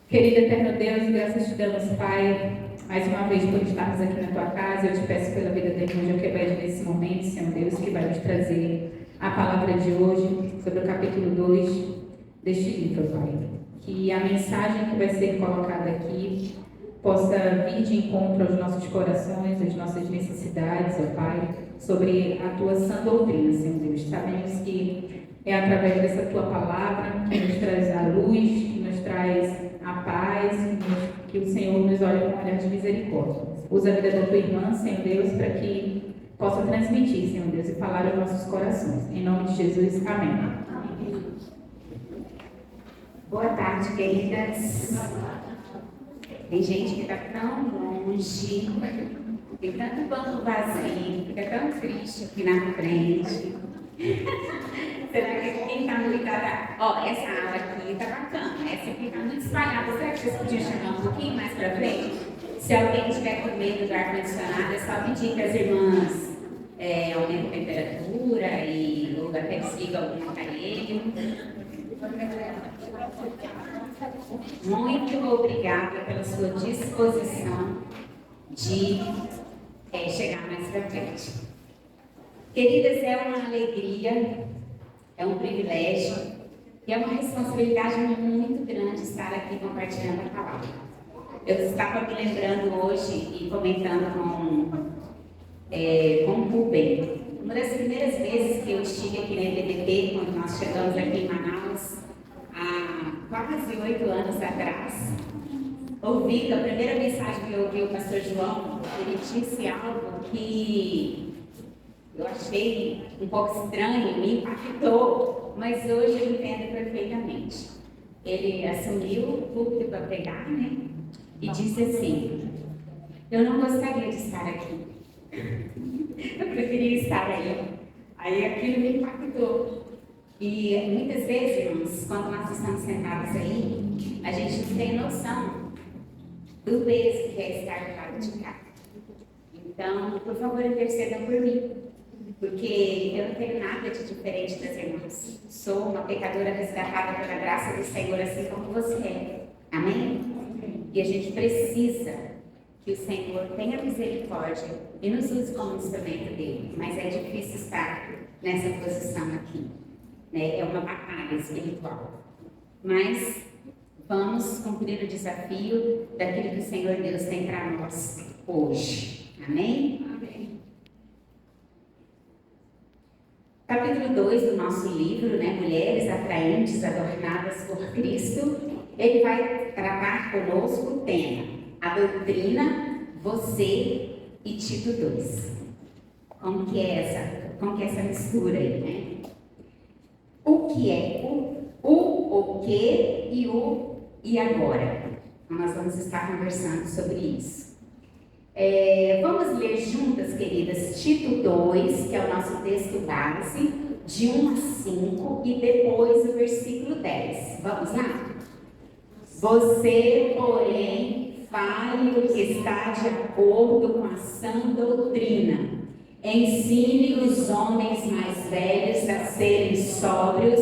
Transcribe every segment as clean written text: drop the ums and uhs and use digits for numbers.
Querido eterno Deus, graças te damos, Pai, mais uma vez por estarmos aqui na tua casa. Eu te peço pela vida da irmã Joquebede nesse momento, Senhor Deus, que vai nos trazer a palavra de hoje sobre o capítulo 2 deste livro, Pai. Que a mensagem que vai ser colocada aqui possa vir de encontro aos nossos corações, às nossas necessidades, ó Pai, sobre a tua sã doutrina, Senhor Deus. Sabemos que é através dessa tua palavra que nos traz a luz, que nos traz a paz, que o Senhor nos olha com um olhar de misericórdia. Usa a vida da tua irmã, Senhor Deus, para que possa transmitir, Senhor Deus, e falar aos nossos corações. Em nome de Jesus, amém. Boa tarde, queridas. Tem gente que está tão longe, tem tanto banco vazio, fica tão triste aqui na frente. Será que quem está muito... Ó, essa aula aqui está bacana, essa aqui está muito espalhada. Será que vocês podiam chegar um pouquinho mais para frente? Se alguém estiver com medo do ar-condicionado, é só pedir que as irmãs aumentem a temperatura e ou até desliga algum aparelho. Muito obrigada pela sua disposição de chegar mais para frente. Queridas, é uma alegria, é um privilégio e é uma responsabilidade muito grande estar aqui compartilhando a palavra. Eu estava me lembrando hoje e comentando com o Rubem. Uma das primeiras vezes que eu estive aqui na EBDP, quando nós chegamos aqui em Manaus, há quase 8 anos atrás, ouvindo a primeira mensagem que eu ouvi o pastor João, ele disse algo que eu achei um pouco estranho, me impactou, mas hoje eu entendo perfeitamente. Ele assumiu o púlpito para pregar, né? E disse assim: eu não gostaria de estar aqui. Eu preferia estar aí. Aí aquilo me impactou. E muitas vezes, irmãos, quando nós estamos sentados aí, a gente não tem noção do peso que é estar do lado de cá. Então, por favor, intercedam por mim, porque eu não tenho nada de diferente das irmãs. Sou uma pecadora resgatada pela graça do Senhor, assim como você é. Amém? E a gente precisa que o Senhor tenha misericórdia e nos use como instrumento dele. Mas é difícil estar nessa posição aqui, né? É uma batalha espiritual. Mas vamos cumprir o desafio daquilo que o Senhor Deus tem para nós hoje. Amém? Amém. Capítulo 2 do nosso livro, né? Mulheres atraentes, adornadas por Cristo. Ele vai tratar conosco o tema: a doutrina, você e Tito 2. Como que é essa mistura aí, né? O que é o que e o e agora? Então, nós vamos estar conversando sobre isso. Vamos ler juntas, queridas, Tito 2, que é o nosso texto base, de 1 a 5, e depois o versículo 10. Vamos lá? Você, porém, fale o que está de acordo com a sã doutrina. Ensine os homens mais velhos a serem sóbrios,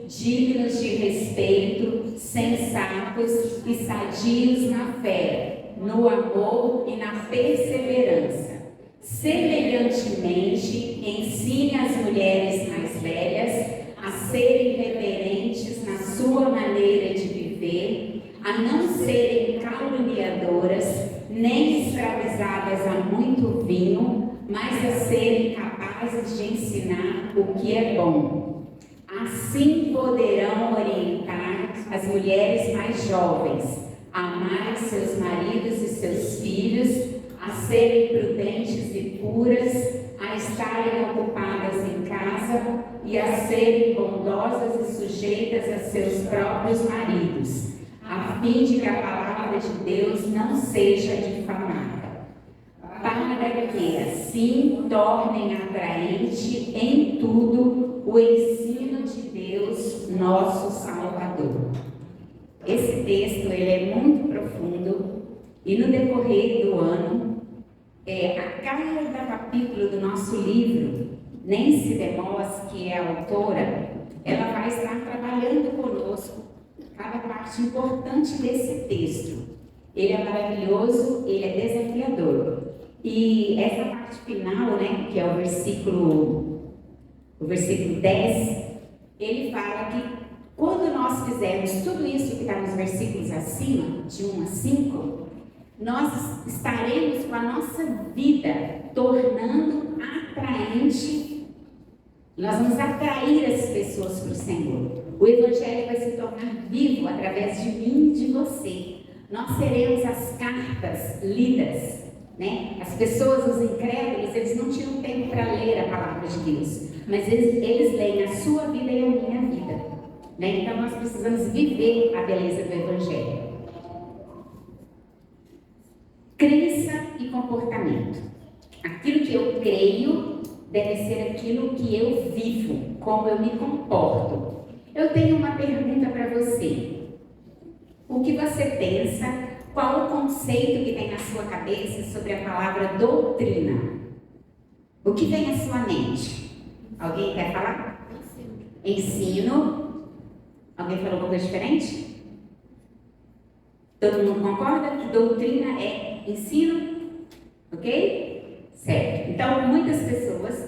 dignos de respeito, sensatos e sadios na fé, no amor e na perseverança. Semelhantemente, ensine as mulheres mais velhas a serem reverentes na sua maneira de viver, a não serem caluniadoras, nem escravizadas a muito vinho, mas a serem capazes de ensinar o que é bom. Assim poderão orientar as mulheres mais jovens a amar seus maridos e seus filhos, a serem prudentes e puras, a estarem ocupadas em casa e a serem bondosas e sujeitas a seus próprios maridos, a fim de que a palavra de Deus não seja difamada, para que assim tornem atraente em tudo o ensino de Deus, nosso Salvador. Esse texto ele é muito profundo e no decorrer do ano, a cada capítulo do nosso livro, Nancy DeMoss, que é a autora, ela vai estar trabalhando conosco cada parte importante desse texto. Ele é maravilhoso, ele é desafiador. E essa parte final, né, que é o versículo 10, ele fala que quando nós fizermos tudo isso que está nos versículos acima, de 1 a 5, nós estaremos com a nossa vida tornando atraente. Nós vamos atrair as pessoas para o Senhor. O Evangelho vai se tornar vivo através de mim e de você. Nós seremos as cartas lidas, né? As pessoas, os incrédulos, eles não tinham tempo para ler a palavra de Deus, mas eles leem a sua vida e a minha vida, né? Então nós precisamos viver a beleza do Evangelho. Crença e comportamento. Aquilo que eu creio deve ser aquilo que eu vivo, como eu me comporto. Eu tenho uma pergunta para você. O que você pensa? Qual o conceito que tem na sua cabeça sobre a palavra doutrina? O que vem à sua mente? Alguém quer falar? Ensino. Alguém falou alguma coisa diferente? Todo mundo concorda que doutrina é ensino? Ok? Certo. Então, muitas pessoas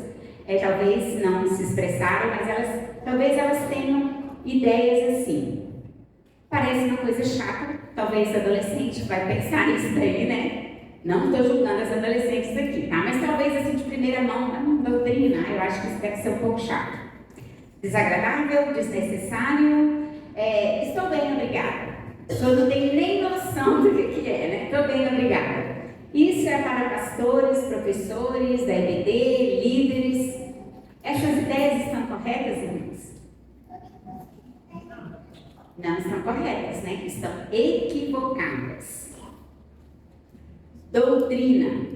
talvez não se expressaram, mas talvez elas tenham ideias assim. Parece uma coisa chata, talvez adolescente vai pensar nisso daí, né? Não estou julgando as adolescentes aqui, tá? Mas talvez assim de primeira mão, doutrina, eu acho que isso deve ser um pouco chato. Desagradável, desnecessário, estou bem, obrigada. Eu não tenho nem noção do que é, né? Estou bem, obrigada. Isso é para pastores, professores, da EBD, líderes. Essas ideias estão corretas, irmãos? Não estão corretas, né? Estão equivocadas. Doutrina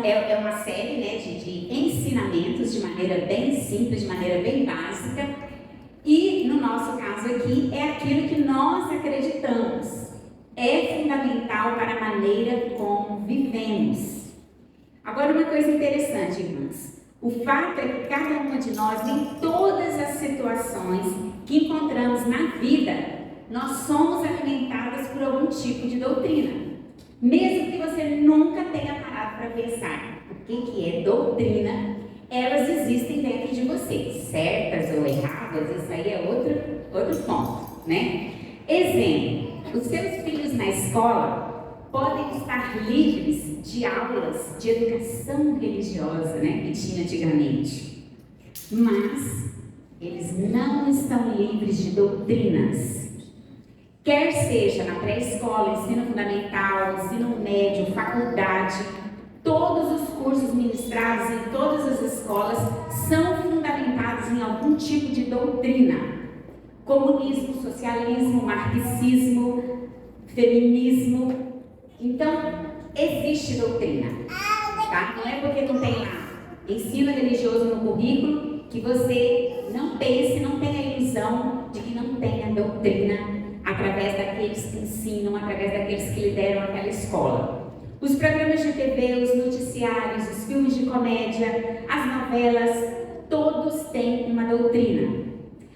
é uma série, né, de ensinamentos de maneira bem simples, de maneira bem básica. E no nosso caso aqui é aquilo que nós acreditamos. É fundamental para a maneira como vivemos. Agora, uma coisa interessante, irmãos. O fato é que cada uma de nós, em todas as situações que encontramos na vida, nós somos alimentadas por algum tipo de doutrina. Mesmo que você nunca tenha parado para pensar o que é doutrina, elas existem dentro de você, certas ou erradas, isso aí é outro ponto, né? Exemplo, os seus filhos na escola podem estar livres de aulas de educação religiosa, né, que tinha antigamente, mas eles não estão livres de doutrinas. Quer seja na pré-escola, ensino fundamental, ensino médio, faculdade, todos os cursos ministrados em todas as escolas são fundamentados em algum tipo de doutrina. Comunismo, socialismo, marxismo, feminismo. Então, existe doutrina, tá? Não é porque não tem lá ensino religioso no currículo que você não pense, não tenha a ilusão de que não tenha doutrina através daqueles que ensinam, através daqueles que lideram aquela escola. Os programas de TV, os noticiários, os filmes de comédia, as novelas, todos têm uma doutrina.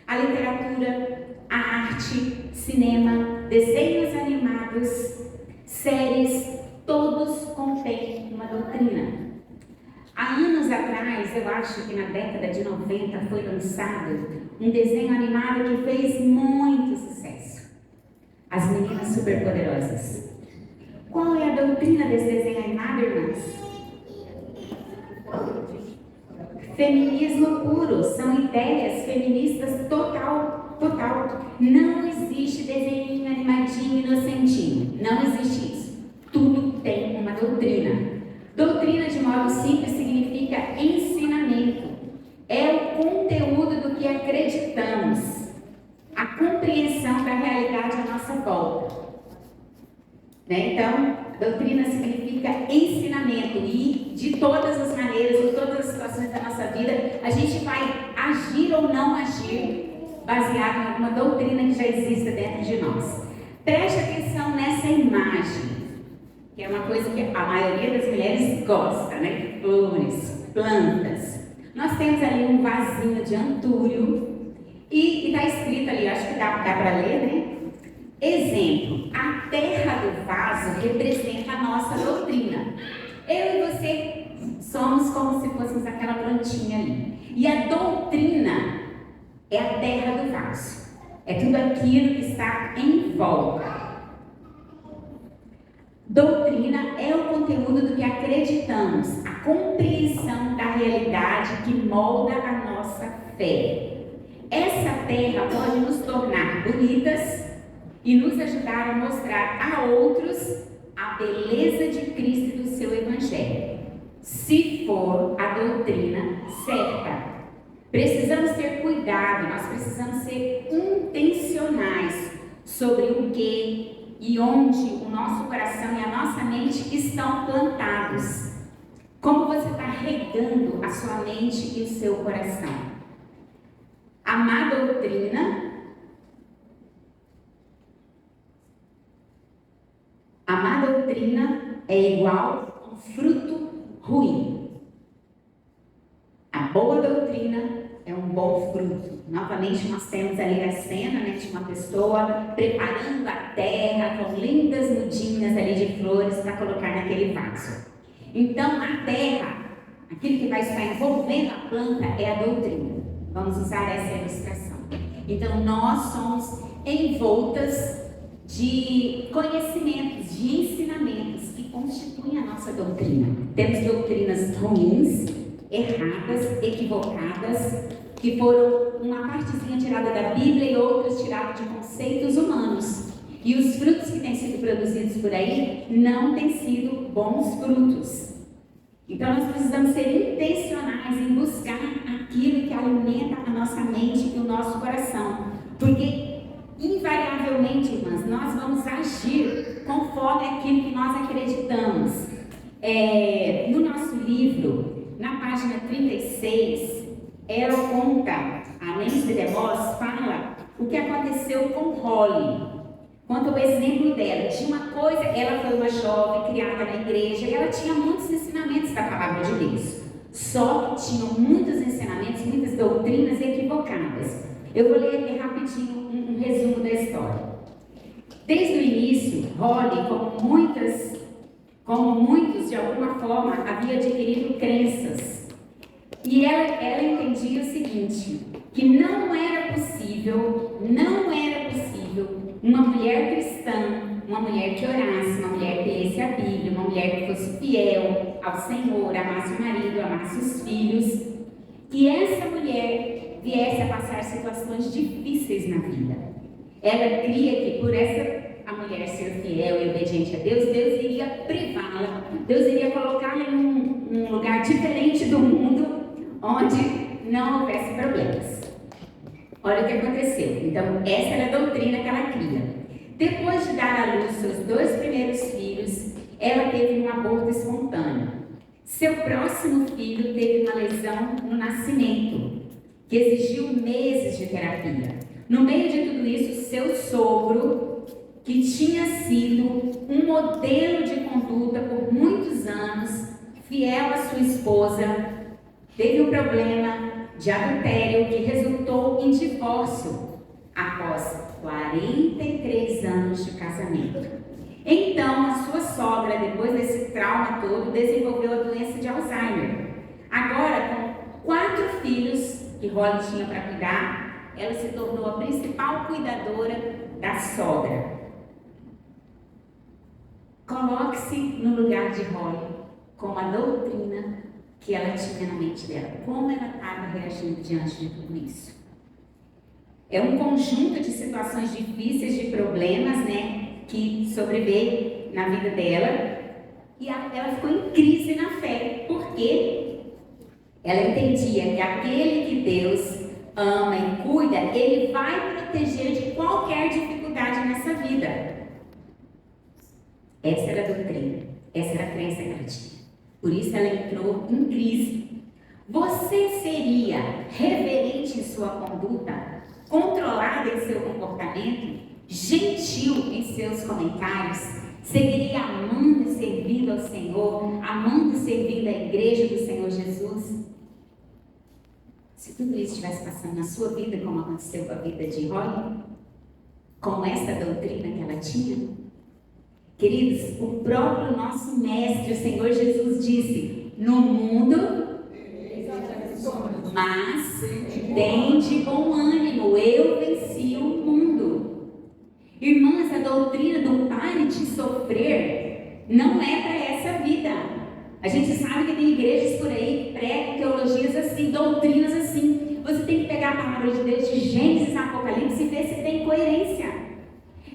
A literatura, a arte, cinema, desenhos animados, séries, todos contêm uma doutrina. Há anos atrás, eu acho que na década de 90, foi lançado um desenho animado que fez muito sucesso. As Meninas Superpoderosas. Qual é a doutrina desse desenho animado, irmãs? Feminismo puro, são ideias feministas total. Não existe desenho animadinho, inocentinho. Não existe isso. Tudo tem uma doutrina. Doutrina, de modo simples, significa ensinamento. É o conteúdo do que acreditamos. A compreensão da realidade à nossa volta. Né? Então, doutrina significa ensinamento. E de todas as maneiras, em todas as situações da nossa vida, a gente vai agir ou não agir baseado em alguma doutrina que já exista dentro de nós. Preste atenção nessa imagem, que é uma coisa que a maioria das mulheres gosta, né? Flores, plantas. Nós temos ali um vasinho de antúrio e está escrito ali, acho que dá para ler, né? Exemplo, a terra do vaso representa a nossa doutrina. Eu e você somos como se fôssemos aquela plantinha ali. E a doutrina é a terra do vaso. É tudo aquilo que está em volta. Doutrina é o conteúdo do que acreditamos, a compreensão da realidade que molda a nossa fé. Essa terra pode nos tornar bonitas e nos ajudar a mostrar a outros a beleza de Cristo e do seu Evangelho, se for a doutrina certa. Precisamos ter cuidado, nós precisamos ser intencionais sobre o que e onde o nosso coração e a nossa mente estão plantados. Como você está regando a sua mente e o seu coração? A má doutrina é igual a um fruto ruim. A boa doutrina é um bom fruto. Novamente nós temos ali a cena, né, de uma pessoa preparando a terra com lindas mudinhas ali de flores para colocar naquele vaso. Então a terra, aquilo que vai estar envolvendo a planta é a doutrina. Vamos usar essa ilustração. Então nós somos envoltas de conhecimentos, de ensinamentos que constituem a nossa doutrina. Temos doutrinas ruins, erradas, equivocadas, que foram uma partezinha tirada da Bíblia e outras tiradas de conceitos humanos. E os frutos que têm sido produzidos por aí não têm sido bons frutos. Então nós precisamos ser intencionais em buscar aquilo que alimenta a nossa mente e o nosso coração. Porque, invariavelmente, irmãs, nós vamos agir conforme aquilo que nós acreditamos. No nosso livro, na página 36, ela conta, a Nancy DeMoss fala o que aconteceu com Holly. Conta o exemplo dela. Tinha uma coisa, ela foi uma jovem criada na igreja e ela tinha muitos ensinamentos da palavra de Deus. Só que tinham muitos ensinamentos, muitas doutrinas equivocadas. Eu vou ler aqui rapidinho um resumo da história. Desde o início, Holly, como muitos de alguma forma, havia adquirido crenças. E ela entendia o seguinte, que não era possível uma mulher cristã, uma mulher que orasse, uma mulher que lesse a Bíblia, uma mulher que fosse fiel ao Senhor, amasse o marido, amasse os filhos, que essa mulher viesse a passar situações difíceis na vida. Ela cria que por a mulher ser fiel e obediente a Deus, Deus iria privá-la, Deus iria colocá-la em um lugar diferente do mundo, onde não houvesse problemas. Olha o que aconteceu. Então, essa era a doutrina que ela cria. Depois de dar à luz seus 2 primeiros filhos, ela teve um aborto espontâneo. Seu próximo filho teve uma lesão no nascimento, que exigiu meses de terapia. No meio de tudo isso, seu sogro, que tinha sido um modelo de conduta por muitos anos, fiel à sua esposa, teve um problema de adultério que resultou em divórcio após 43 anos de casamento. Então, a sua sogra, depois desse trauma todo, desenvolveu a doença de Alzheimer. Agora, com 4 filhos que Holly tinha para cuidar, ela se tornou a principal cuidadora da sogra. Coloque-se no lugar de Holly, com a doutrina que ela tinha na mente dela, como ela estava reagindo diante de tudo isso. É um conjunto de situações difíceis, de problemas, né, que sobreveio na vida dela, e ela ficou em crise na fé, porque ela entendia que aquele que Deus ama e cuida, Ele vai proteger de qualquer dificuldade nessa vida. Essa era a doutrina, essa era a crença que ela tinha. Por isso ela entrou em crise. Você seria reverente em sua conduta, controlada em seu comportamento, gentil em seus comentários, seguiria amando e servindo ao Senhor, amando e servindo a igreja do Senhor Jesus? Se tudo isso estivesse passando na sua vida, como aconteceu com a vida de Holly, com essa doutrina que ela tinha? Queridos, o próprio nosso mestre, o Senhor Jesus, disse: no mundo, mas tem de bom ânimo, eu venci o mundo. Irmãs, a doutrina do pare de sofrer não é para essa vida. A gente sabe que tem igrejas por aí que pregam teologias assim, doutrinas assim. Você tem que pegar a palavra de Deus de Gênesis a Apocalipse e ver se tem coerência.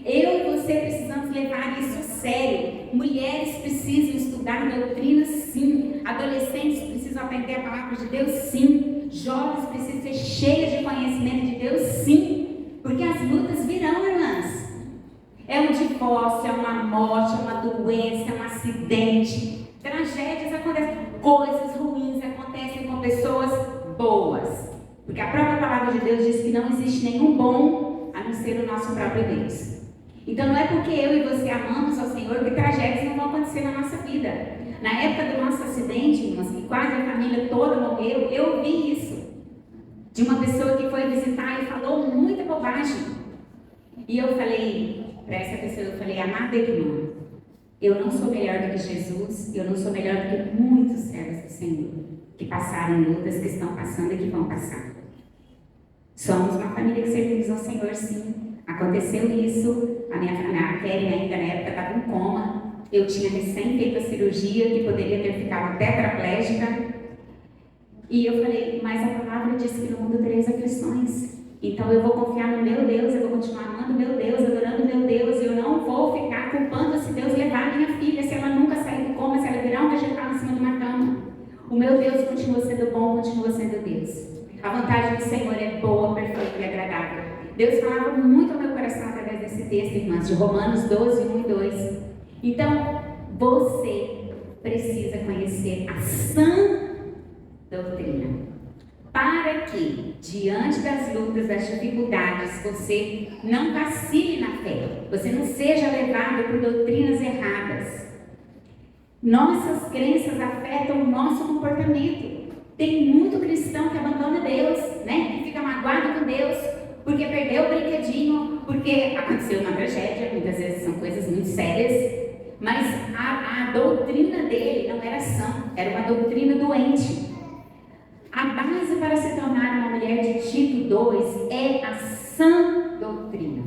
Eu e você precisamos levar isso a sério. Mulheres precisam estudar doutrinas, sim. Adolescentes precisam aprender a palavra de Deus, sim. Jovens precisam ser cheios de conhecimento de Deus, sim. Porque as lutas virão, irmãs. É um divórcio, é uma morte, é uma doença, é um acidente. Tragédias acontecem, coisas ruins acontecem com pessoas boas. Porque a própria palavra de Deus diz que não existe nenhum bom a não ser o nosso próprio Deus. Então não é porque eu e você amamos ao Senhor que tragédias não vão acontecer na nossa vida. Na época do nosso acidente, irmãos, que quase a família toda morreu, eu vi isso. De uma pessoa que foi visitar e falou muita bobagem. E eu falei para essa pessoa, eu falei: amada irmã, eu não sou melhor do que Jesus, eu não sou melhor do que muitos servos do Senhor, que passaram lutas, que estão passando e que vão passar. Somos uma família que servimos ao Senhor, sim. Aconteceu isso, a Keren ainda na época estava em coma, eu tinha recém feito a cirurgia, que poderia ter ficado tetraplégica, e eu falei: mas a palavra diz que no mundo tereis aflições, então eu vou confiar no meu Deus, eu vou continuar amando meu Deus, adorando meu Deus, eu não vou ficar culpando se Deus levar minha filha, se ela nunca sair do coma, se ela virar um vegetal em cima de uma cama. O meu Deus continua sendo bom, continua sendo Deus. A vontade do Senhor é boa, perfeita e agradável. Deus falava muito ao meu coração através desse texto, irmãs, de Romanos 12, 1 e 2. Então, você precisa conhecer a sã doutrina, para que, diante das lutas, das dificuldades, você não vacile na fé, você não seja levado por doutrinas erradas. Nossas crenças afetam o nosso comportamento. Tem muito cristão que abandona Deus, né? Que fica magoado com Deus, porque perdeu o brinquedinho, porque aconteceu uma tragédia, muitas vezes são coisas muito sérias, mas a doutrina dele não era sã, era uma doutrina doente. A base para se tornar uma mulher de Tito 2 é a sã doutrina.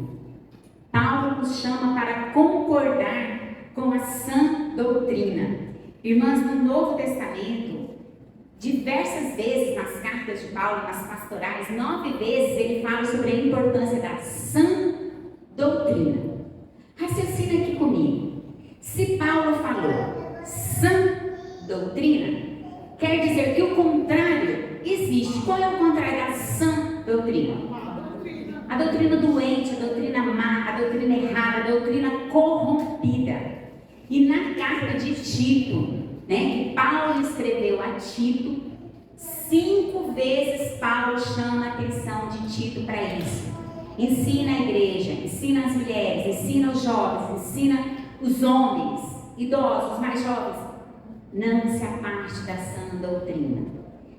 Paulo nos chama para concordar com a sã doutrina. Irmãs, no Novo Testamento, diversas vezes nas cartas de Paulo, nas pastorais, 9 vezes ele fala sobre a importância da sã doutrina. Raciocina aqui comigo. Se Paulo falou sã doutrina, quer dizer que o contrário existe. Qual é o contrário da sã doutrina? A doutrina doente, a doutrina má, a doutrina errada, a doutrina corrompida. E na carta de Tito, né, Paulo escreveu a Tito, 5 vezes Paulo chama a atenção de Tito para isso. Ensina a igreja, ensina as mulheres, ensina os jovens, ensina os homens, idosos, mais jovens. Não se aparte da sã doutrina.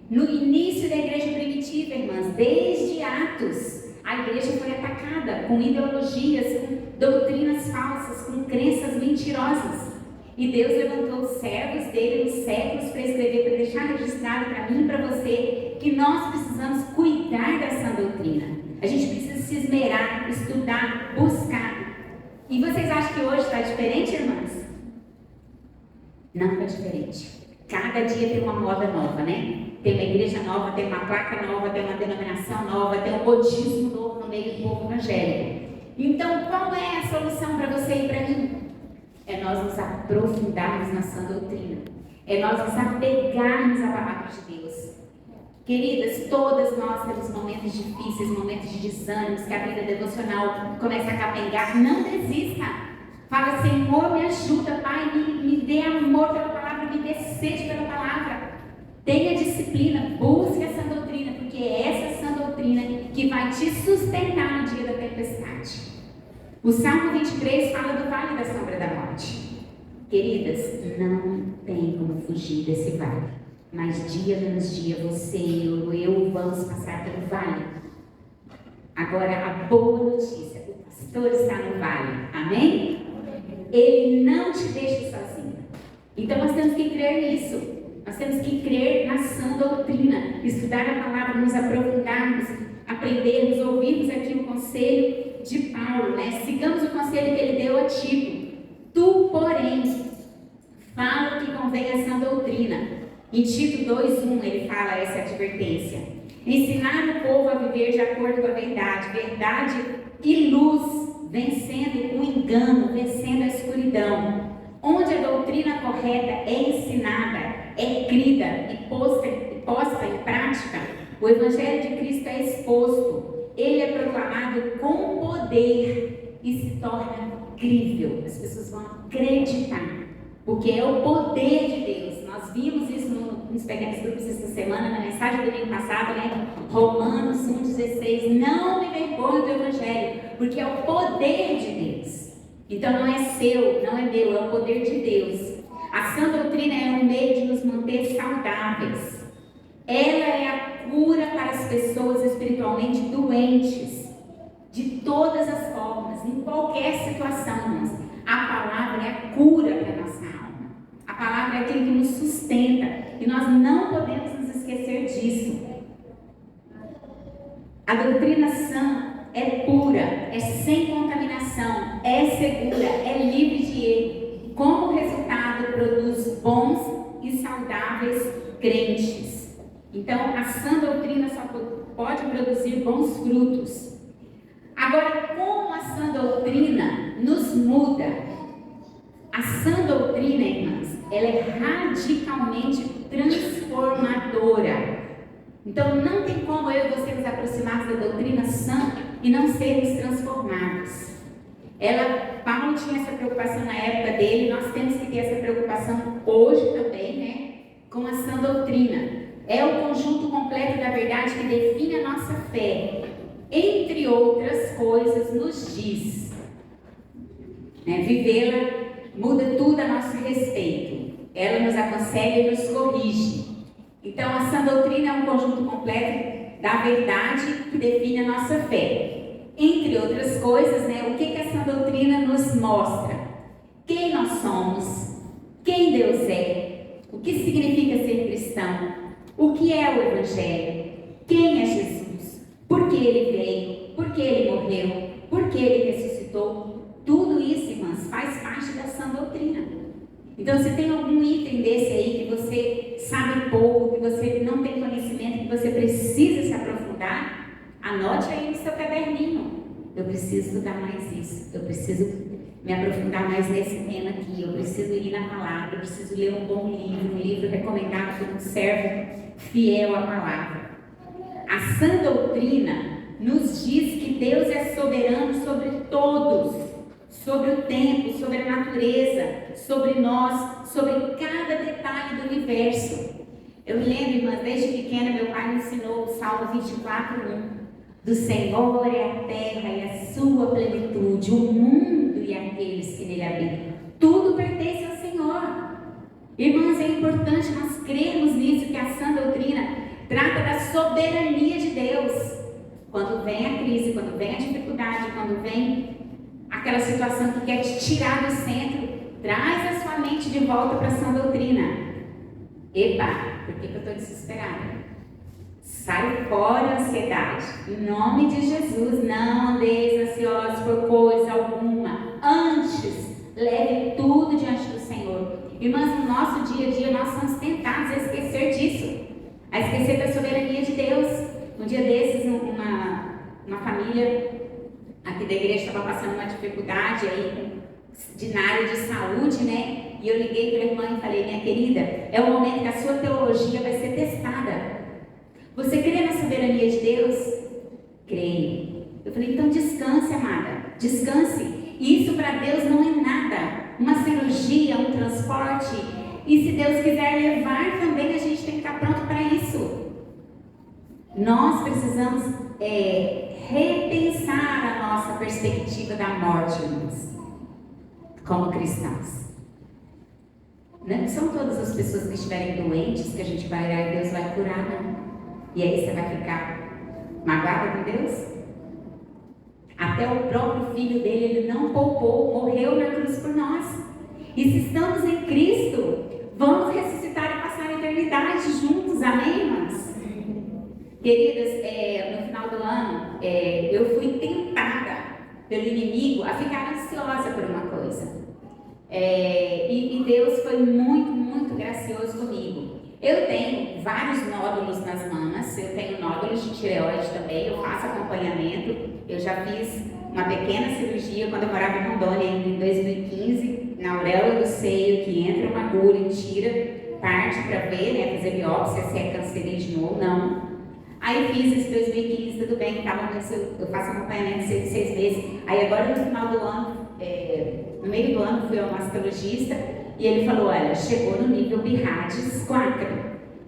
No início da igreja primitiva, irmãs, desde Atos, a igreja foi atacada com ideologias, com doutrinas falsas, com crenças mentirosas. E Deus levantou os servos dele nos séculos para escrever, para deixar registrado para mim e para você, que nós precisamos cuidar da sã doutrina. A gente precisa se esmerar, estudar, buscar. E vocês acham que hoje está diferente, irmãs? Não está diferente. Cada dia tem uma moda nova, né? Tem uma igreja nova, tem uma placa nova, tem uma denominação nova, tem um modismo novo no meio do povo evangélico. Então, qual é a solução para você e para mim? É nós nos aprofundarmos na sã doutrina. É nós nos apegarmos à palavra de Deus. Queridas, todas nós temos momentos difíceis, momentos de desânimos, que a vida devocional começa a capengar. Não desista. Fala: Senhor, me ajuda, Pai, me dê amor pela palavra, me dê sede pela palavra. Tenha disciplina, busque a sã doutrina, porque é essa sã doutrina que vai te sustentar no dia da tempestade. O Salmo 23 fala do vale da sombra da morte. Queridas, não tem como fugir desse vale. Mas dia menos dia, você e eu vamos passar pelo vale. Agora, a boa notícia: o pastor está no vale. Amém? Ele não te deixa sozinho. Então nós temos que crer nisso. Nós temos que crer na sã doutrina, estudar a palavra, nos aprofundarmos, aprendermos, ouvirmos aqui o conselho de Paulo, né? Sigamos o conselho que ele deu a Tito. Tu, porém, fala o que convém a sã doutrina. Em Tito 2:1 ele fala essa advertência. Ensinar o povo a viver de acordo com a verdade e luz, vencendo o engano, vencendo a escuridão. Onde a doutrina correta é ensinada, é crida e posta em prática, o Evangelho de Cristo é exposto. Ele é proclamado com poder e se torna crível. As pessoas vão acreditar, porque é o poder de Deus. Nós vimos isso nos pequenos grupos essa semana, na mensagem do domingo passado, né? Romanos 1,16. Não me envergonhe do Evangelho, porque é o poder de Deus. Então não é seu, não é meu, é o poder de Deus. A sã doutrina é um meio de nos manter saudáveis. Ela é a cura para as pessoas espiritualmente doentes, de todas as formas, em qualquer situação, irmãos. A palavra é a cura para a nossa alma. A palavra é aquilo que nos sustenta, e nós não podemos nos esquecer disso. A doutrina sã é pura, é sem contaminação, é segura, é livre de erro. Como resultado, produz bons e saudáveis crentes. Então, a sã doutrina só pode produzir bons frutos. Agora, como a sã doutrina nos muda? A sã doutrina, irmãs, ela é radicalmente transformadora. Então, não tem como eu e você nos aproximarmos da doutrina sã e não sermos transformados. Paulo tinha essa preocupação na época dele, nós temos que ter essa preocupação hoje também, né? Com a sã doutrina. É o conjunto completo da verdade que define a nossa fé. Entre outras coisas, nos diz, né? Vivê-la muda tudo a nosso respeito. Ela nos aconselha e nos corrige. Então, a sã doutrina é um conjunto completo da verdade que define a nossa fé. Entre outras coisas, né, o que a sã doutrina nos mostra? Quem nós somos, quem Deus é, o que significa ser cristão, o que é o Evangelho, quem é Jesus, por que ele veio, por que ele morreu, por que ele ressuscitou. Tudo isso, irmãs, faz parte da sã doutrina. Então, se tem algum item desse aí que você sabe pouco, que você não tem conhecimento, que você precisa se aprofundar, anote aí no seu caderninho. Eu preciso estudar mais isso, eu preciso me aprofundar mais nesse tema aqui, eu preciso ir na palavra, eu preciso ler um bom livro, um livro recomendado por um servo fiel à palavra. A sã doutrina nos diz que Deus é soberano sobre todos, sobre o tempo, sobre a natureza, sobre nós, sobre cada detalhe do universo. Eu me lembro, irmãs, desde pequena meu pai me ensinou o Salmo 24:1. Do Senhor é a terra e a sua plenitude, o mundo e aqueles que nele habitam. Tudo pertence ao Senhor. Irmãs, é importante nós crermos nisso, que a sã doutrina trata da soberania de Deus. Quando vem a crise, quando vem a dificuldade, quando vem aquela situação que quer te tirar do centro, traz a sua mente de volta para a sã doutrina. Epa, por que eu estou desesperada? Sai fora a ansiedade. Em nome de Jesus, não andeis ansiosos por coisa alguma. Antes, leve tudo diante do Senhor. Irmãs, no nosso dia a dia, nós somos tentados a esquecer disso. A esquecer da soberania de Deus. Um dia desses, uma família aqui da igreja estava passando uma dificuldade aí na área de saúde, né? E eu liguei para a irmã e falei: minha querida, é o momento que a sua teologia vai ser testada. Você crê na soberania de Deus? Creio. Eu falei: então descanse, amada, descanse. Isso para Deus não é nada. Uma cirurgia, um transporte. E se Deus quiser levar também, a gente tem que estar pronto para isso. Nós precisamos repensar a nossa perspectiva da morte, irmãos, como cristãos. Não são todas as pessoas que estiverem doentes que a gente vai orar e Deus vai curar, não. E aí você vai ficar magoada com Deus? Até o próprio filho dele, ele não poupou, morreu na cruz por nós. E se estamos em Cristo, vamos ressuscitar e passar a eternidade juntos, amém, irmãs? Queridas, no final do ano, eu fui tentada pelo inimigo a ficar ansiosa por uma coisa. E Deus foi muito, muito gracioso comigo. Eu tenho vários nódulos nas mamas, eu tenho nódulos de tireoide também, eu faço acompanhamento. Eu já fiz uma pequena cirurgia quando eu morava em Rondônia, em 2015, na auréola do seio, que entra uma agulha e tira parte para ver, né, fazer biópsia se é cancerígeno ou não. Aí fiz esse 2015, tudo bem, eu faço acompanhamento de 6 meses. Aí agora no final do ano, no meio do ano, fui ao mastologista e ele falou, olha, chegou no nível BIRADS 4,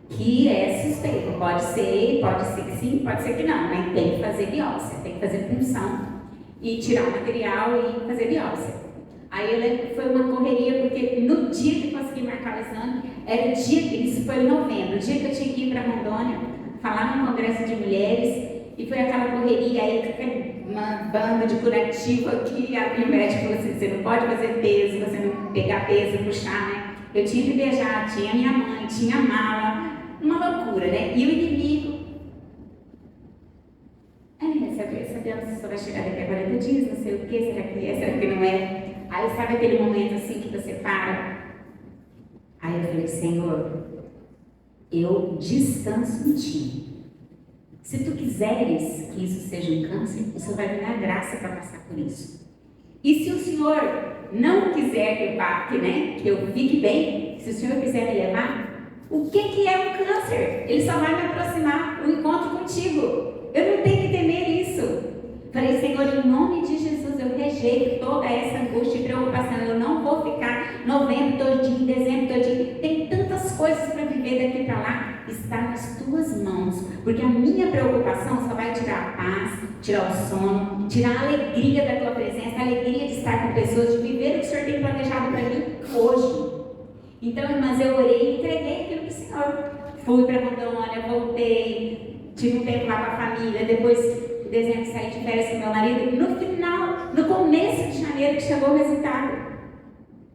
que é suspeito. Pode ser que sim, pode ser que não, né? Tem que fazer biópsia, tem que fazer punção e tirar o material e fazer biópsia. Aí eu lembro que foi uma correria, porque no dia que consegui marcar o exame, era o dia, isso foi em novembro, o dia que eu tinha que ir para Rondônia, falar num congresso de mulheres, e foi aquela correria, aí uma banda de curativo aqui, e o médico falou assim, você não pode fazer peso, você não pegar peso, puxar, né? Eu tinha que viajar, tinha minha mãe, tinha mala, uma loucura, né? E o inimigo, sabemos que só vai chegar daqui a 40 dias, não sei o que, será que é, será que não é? Aí sabe aquele momento assim que você para? Aí eu falei, Senhor, eu descanso em Ti. Se Tu quiseres que isso seja um câncer, o Senhor vai me dar graça para passar por isso. E se o Senhor não quiser que eu fique bem, se o Senhor quiser me levar, o que é um câncer? Ele só vai me aproximar do encontro contigo. Eu não tenho que temer isso. Falei, Senhor, em nome de Jesus, eu rejeito toda essa angústia e preocupação. Eu não vou ficar novembro todinho, dezembro todinho. Tem tantas coisas para viver daqui para lá. Está nas Tuas mãos. Porque a minha preocupação só vai tirar a paz, tirar o sono, tirar a alegria da Tua presença, a alegria de estar com pessoas, de viver o que o Senhor tem planejado para mim hoje. Então, irmãs, eu orei e entreguei aquilo para o Senhor. Fui para Rondônia, voltei, tive um tempo lá com a família, depois em dezembro saí de férias com meu marido. No final, no começo de janeiro, que chegou o resultado.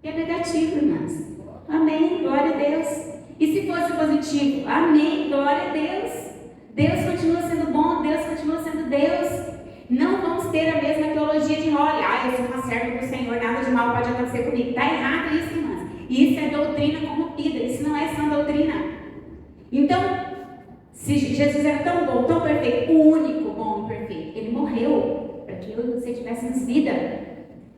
E é negativo, irmãs. Amém, glória a Deus. E se fosse positivo? Amém, glória a Deus. Deus continua sendo bom, Deus continua sendo Deus. Não vamos ter a mesma teologia de Holly. Eu sou uma serva do Senhor, nada de mal pode acontecer comigo. Está errado isso, irmãs. Isso é doutrina corrompida, isso não é sã doutrina. Então, se Jesus era tão bom, tão perfeito, o único bom e perfeito, Ele morreu para que eu e você tivéssemos vida.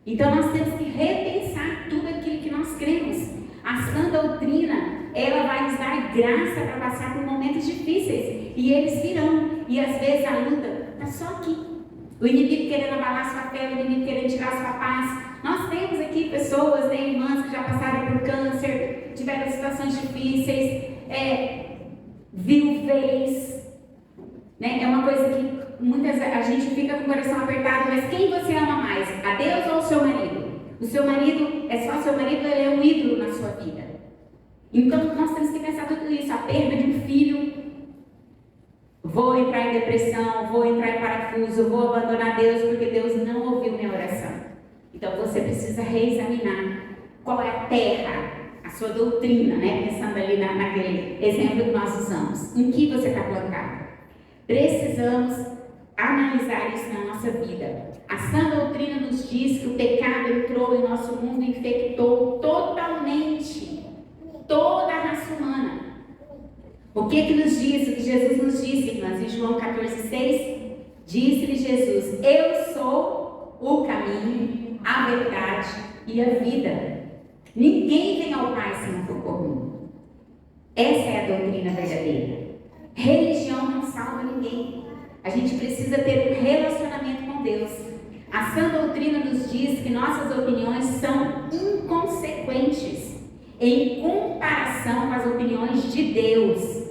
Então nós temos que repensar tudo aquilo que nós cremos. A sã doutrina, ela vai nos dar graça para passar por momentos difíceis. E eles virão. E às vezes a luta está só aqui. O inimigo querendo abalar sua fé, o inimigo querendo tirar sua paz. Nós temos aqui pessoas, né, irmãs que já passaram por câncer, tiveram situações difíceis, viuvez, né? É uma coisa que muitas vezes a gente fica com o coração apertado, mas quem você ama mais? A Deus ou o seu marido? O seu marido é só seu marido, ele é um ídolo na sua vida. Então nós temos que pensar tudo isso, a perda de um filho, vou entrar em depressão, vou entrar em parafuso, vou abandonar Deus porque Deus não ouviu minha oração. Então você precisa reexaminar qual é a terra, a sua doutrina, né? Pensando ali naquele exemplo que nós usamos. Em que você está plantado? Precisamos analisar isso na nossa vida. A sã doutrina nos diz que o pecado entrou em nosso mundo e infectou totalmente toda a raça humana. O que nos diz? O que Jesus nos disse, irmãs? Em João 14,6, disse-lhe Jesus: eu sou o caminho, a verdade e a vida. Ninguém vem ao Pai se não for por mim. Essa é a doutrina verdadeira. Religião não salva ninguém. A gente precisa ter um relacionamento com Deus. A sã doutrina nos diz que nossas opiniões são inconsequentes em comparação com as opiniões de Deus.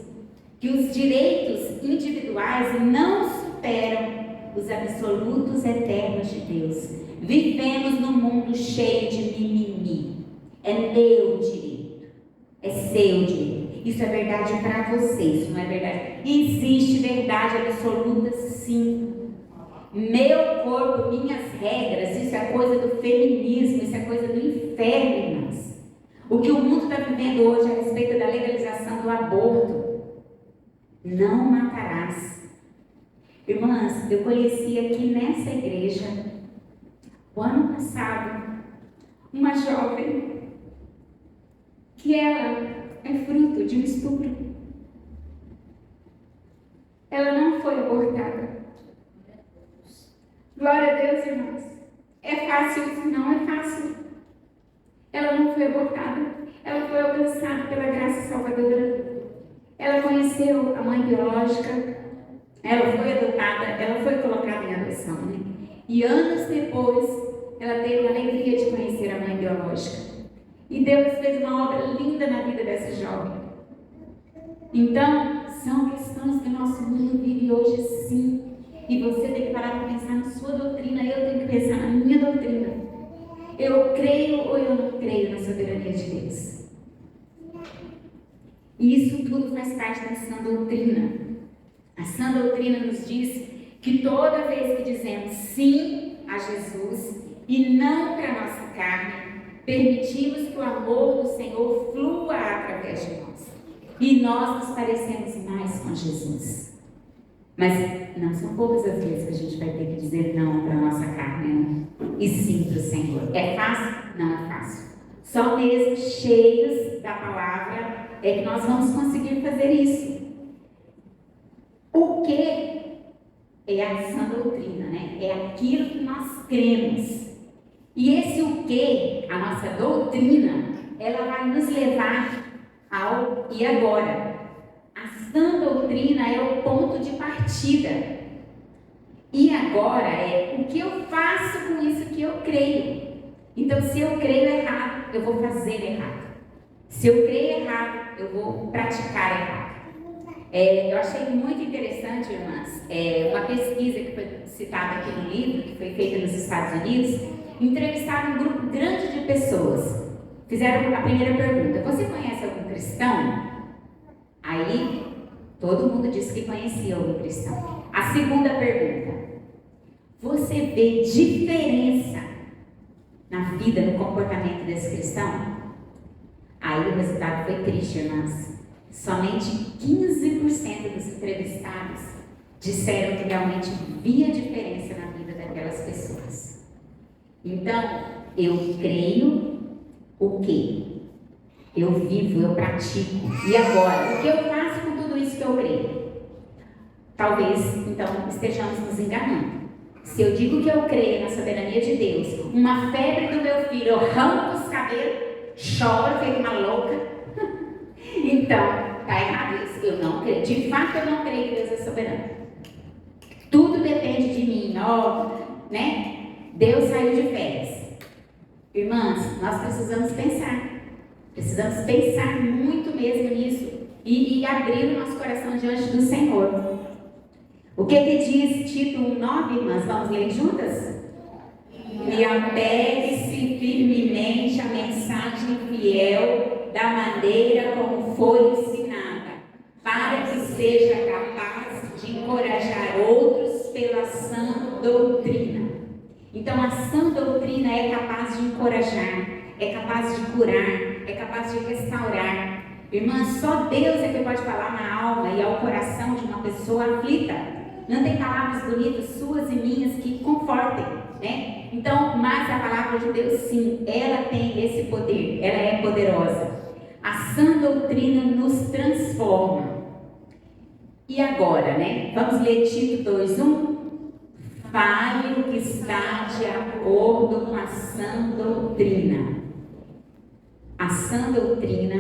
Que os direitos individuais não superam os absolutos eternos de Deus. Vivemos num mundo cheio de mimimi. É meu direito, é seu direito. Isso é verdade para você, isso não é verdade. Existe verdade absoluta, sim. Meu corpo, minhas regras, isso é coisa do feminismo, isso é coisa do inferno, irmãs. O que o mundo está vivendo hoje a respeito da legalização do aborto. Não matarás. Irmãs, eu conheci aqui nessa igreja, o ano passado, uma jovem que ela é fruto de um estupro. Ela não foi abortada. Glória a Deus, irmãos. É fácil isso? Não é fácil. Ela não foi abortada. Ela foi alcançada pela graça salvadora. Ela conheceu a mãe biológica. Ela foi adotada. Ela foi colocada em adoção, né? E anos depois, ela teve a alegria de conhecer a mãe biológica. E Deus fez uma obra linda na vida dessa jovem. Então, são questões que o nosso mundo vive hoje sim. E você tem que parar para pensar na sua doutrina, eu tenho que pensar na minha doutrina. Eu creio ou eu não creio na soberania de Deus? E isso tudo faz parte da sã doutrina. A sã doutrina nos diz que toda vez que dizemos sim a Jesus e não para a nossa carne, permitimos que o amor do Senhor flua através de nós. E nós nos parecemos mais com Jesus. Mas não são poucas as vezes que a gente vai ter que dizer não para a nossa carne, e sim para o Senhor. É fácil? Não é fácil. Só mesmo cheios da palavra é que nós vamos conseguir fazer isso. O que é a sã doutrina, né? É aquilo que nós cremos. E esse o que, a nossa doutrina, ela vai nos levar ao e agora. A sã doutrina é o ponto de partida. E agora é o que eu faço com isso que eu creio. Então, se eu creio errado, eu vou fazer errado. Se eu creio errado, eu vou praticar errado. Eu achei muito interessante, irmãs, uma pesquisa que foi citada aqui no livro, que foi feita nos Estados Unidos. Entrevistaram um grupo grande de pessoas. Fizeram a primeira pergunta: você conhece algum cristão? Aí, todo mundo disse que conhecia algum cristão. A segunda pergunta: você vê diferença na vida, no comportamento desse cristão? Aí o resultado foi triste, irmãs. Somente 15% dos entrevistados disseram que realmente via diferença na vida daquelas pessoas. Então, eu creio o quê? Eu vivo, eu pratico. E agora, o que eu faço com tudo isso que eu creio? Talvez, então, estejamos nos enganando. Se eu digo que eu creio na soberania de Deus, uma febre do meu filho, eu arranco os cabelos, choro, feito uma louca. Então, está errado isso. Eu não creio. De fato, eu não creio que Deus é soberano. Tudo depende de mim, né? Deus saiu de férias. Irmãs, nós precisamos pensar. Precisamos pensar muito mesmo nisso e abrir o nosso coração diante do Senhor. O que diz Tito 1:9, irmãs? Vamos ler juntas? E apegue-se firmemente a mensagem fiel da maneira como foi ensinada, para que seja capaz de encorajar outros pela sã doutrina. Então, a sã doutrina é capaz de encorajar, é capaz de curar, é capaz de restaurar. Irmã, só Deus é que pode falar na alma e ao coração de uma pessoa aflita. Não tem palavras bonitas suas e minhas que confortem, né? Então, mas a palavra de Deus, sim, ela tem esse poder, ela é poderosa. A sã doutrina nos transforma. E agora, né? Vamos ler Tito 2:1? Fale o que está de acordo com a sã doutrina. A sã doutrina,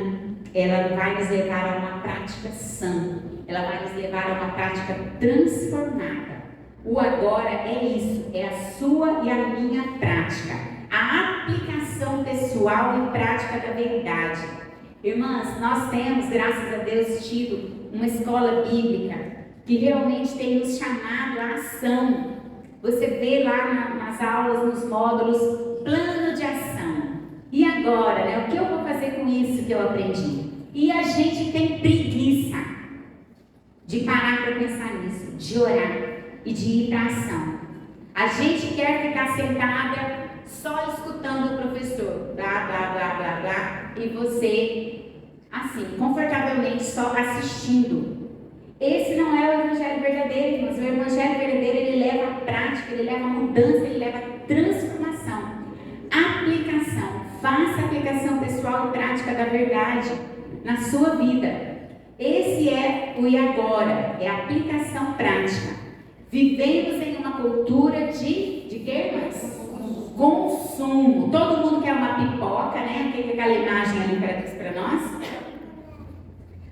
ela vai nos levar a uma prática sã. Ela vai nos levar a uma prática transformada. O agora é isso, é a sua e a minha prática. A aplicação pessoal e prática da verdade. Irmãs, nós temos, graças a Deus, tido uma escola bíblica que realmente tem nos chamado à ação. Você vê lá nas aulas, nos módulos, plano de ação. E agora, né? O que eu vou fazer com isso que eu aprendi? E a gente tem preguiça de parar para pensar nisso, de orar e de ir para a ação. A gente quer ficar sentada só escutando o professor, blá, blá, blá, blá, blá, e você, assim, confortavelmente só assistindo. Esse não é o evangelho verdadeiro, mas o evangelho verdadeiro, ele leva a prática, ele leva a mudança, ele leva a transformação, aplicação. Faça a aplicação pessoal e prática da verdade na sua vida. Esse é o e agora, é a aplicação prática. Vivemos em uma cultura de quê, mas? Consumo. Todo mundo quer uma pipoca, né? O que é aquela imagem ali para nós?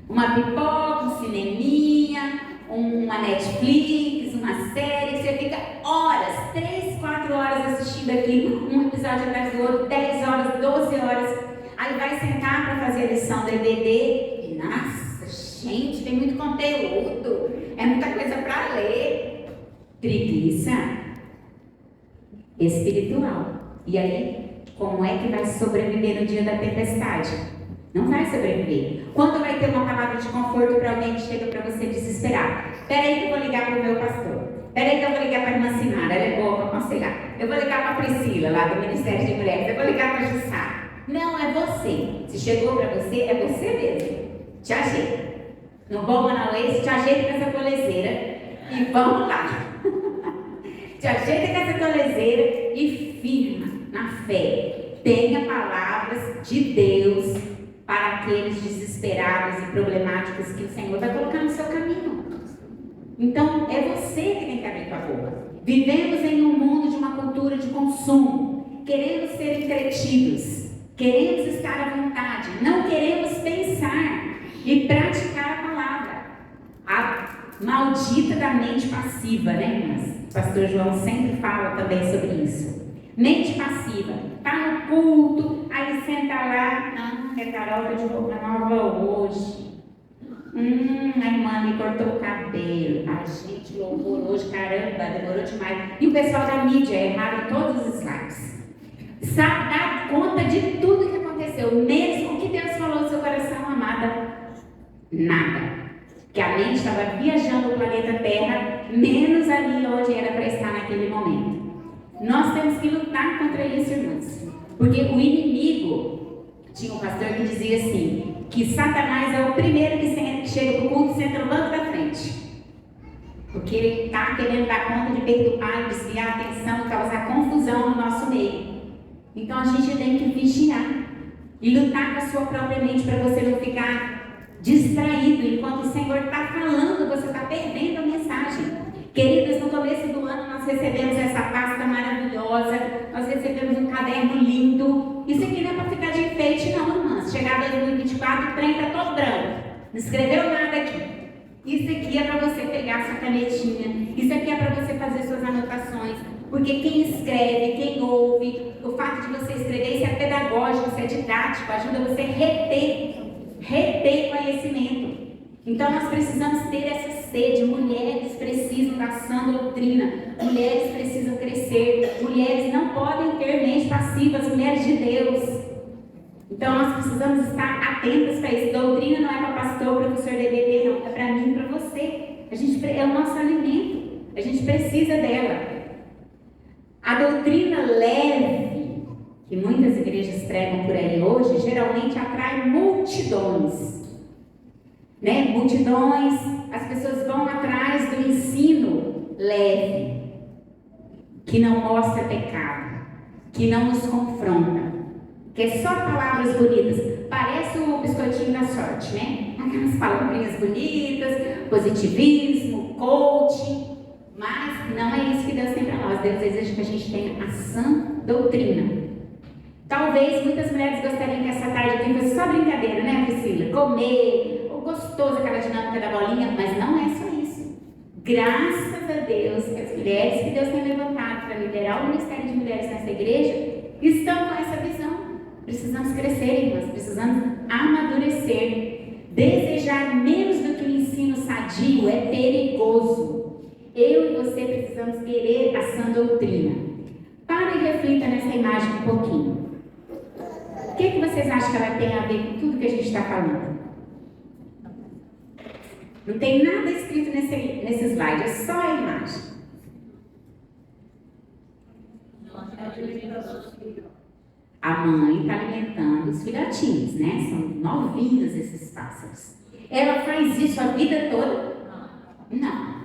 Uma pipoca, um cineminha, uma Netflix, uma série. Você fica horas, 3, 4 horas assistindo aquilo, um episódio atrás do outro, 10 horas, 12 horas. Aí vai sentar para fazer a lição do EBD e, nossa, gente, tem muito conteúdo, é muita coisa para ler. Preguiça espiritual. E aí, como é que vai sobreviver no dia da tempestade? Não vai sobreviver. Quando vai ter uma palavra de conforto para alguém que chega para você desesperar? Espera aí que eu vou ligar para o meu pastor. Espera aí que eu vou ligar para a irmã Sinara, ela é boa para aconselhar. Eu vou ligar para a Priscila, lá do Ministério de Mulheres. Eu vou ligar para a Jussara. Não, é você. Se chegou para você, é você mesmo. Te ajeita. No bom Manauês, te ajeita com essa tolezeira e vamos lá. Te ajeita com essa tolezeira e firma na fé. Tenha palavras de Deus para aqueles desesperados e problemáticos que o Senhor vai colocar no seu caminho. Então, é você que tem que abrir tua boca. Vivemos em um mundo de uma cultura de consumo. Queremos ser entretidos. Queremos estar à vontade. Não queremos pensar e praticar a palavra. A maldita da mente passiva, né, irmãs? O pastor João sempre fala também sobre isso. Mente passiva. Está no culto, aí senta lá. Não, é taroca de roupa nova hoje. A irmã me cortou o cabelo. A gente louvor hoje, caramba, demorou demais. E o pessoal da mídia erraram todos os slides. Sabe dar conta de tudo que aconteceu. Mesmo o que Deus falou no seu coração, amada, nada. Que a mente estava viajando o planeta Terra, menos ali onde era para estar naquele momento. Nós temos que lutar contra isso, irmãos. Porque o inimigo, tinha um pastor que dizia assim, que Satanás é o primeiro que chega para o culto e senta no banco da frente. Porque ele está querendo dar conta de perturbar, desviar a atenção, causar confusão no nosso meio. Então a gente tem que vigiar e lutar com a sua própria mente para você não ficar distraído. Enquanto o Senhor está falando, você está perdendo a mensagem. Queridas, no começo do ano nós recebemos essa pasta maravilhosa, nós recebemos um caderno lindo. Isso aqui não é para ficar de enfeite não, irmãs. Chegar 2024, o trem está todo branco. Não escreveu nada aqui. Isso aqui é para você pegar sua canetinha. Isso aqui é para você fazer suas anotações. Porque quem escreve, quem ouve, o fato de você escrever, isso é pedagógico, isso é didático, ajuda você a reter conhecimento. Então nós precisamos ter essa sede. Mulheres precisam da sã doutrina, mulheres precisam crescer, mulheres não podem ter mente passiva, as mulheres de Deus. Então nós precisamos estar atentas para isso. Doutrina não é para pastor, professor de EBD, não, é para mim e para você. É o nosso alimento, a gente precisa dela. A doutrina leve, que muitas igrejas pregam por aí hoje, geralmente atrai multidões. Né? Multidões, as pessoas vão atrás do ensino leve, que não mostra pecado, que não nos confronta, que é só palavras bonitas. Parece o biscoitinho da sorte, né? Aquelas palavrinhas bonitas, positivismo, coaching. Mas não é isso que Deus tem para nós. Deus deseja que a gente tenha a sã doutrina. Talvez muitas mulheres gostariam que essa tarde aqui fosse só brincadeira, né, Priscila? Comer, ou gostoso aquela dinâmica da bolinha, mas não é só isso. Graças a Deus, que as mulheres que Deus tem levantado para liderar o Ministério de Mulheres nessa igreja estão com essa visão. Precisamos crescer, irmãs, precisamos amadurecer. Desejar menos do que o ensino sadio é perigoso. Eu e você precisamos querer a sã doutrina. Para e reflita nessa imagem um pouquinho. O que vocês acham que ela tem a ver com tudo que a gente está falando? Não tem nada escrito nesse slide, é só a imagem. A mãe está alimentando os filhotinhos, né? São novinhos esses pássaros. Ela faz isso a vida toda? Não.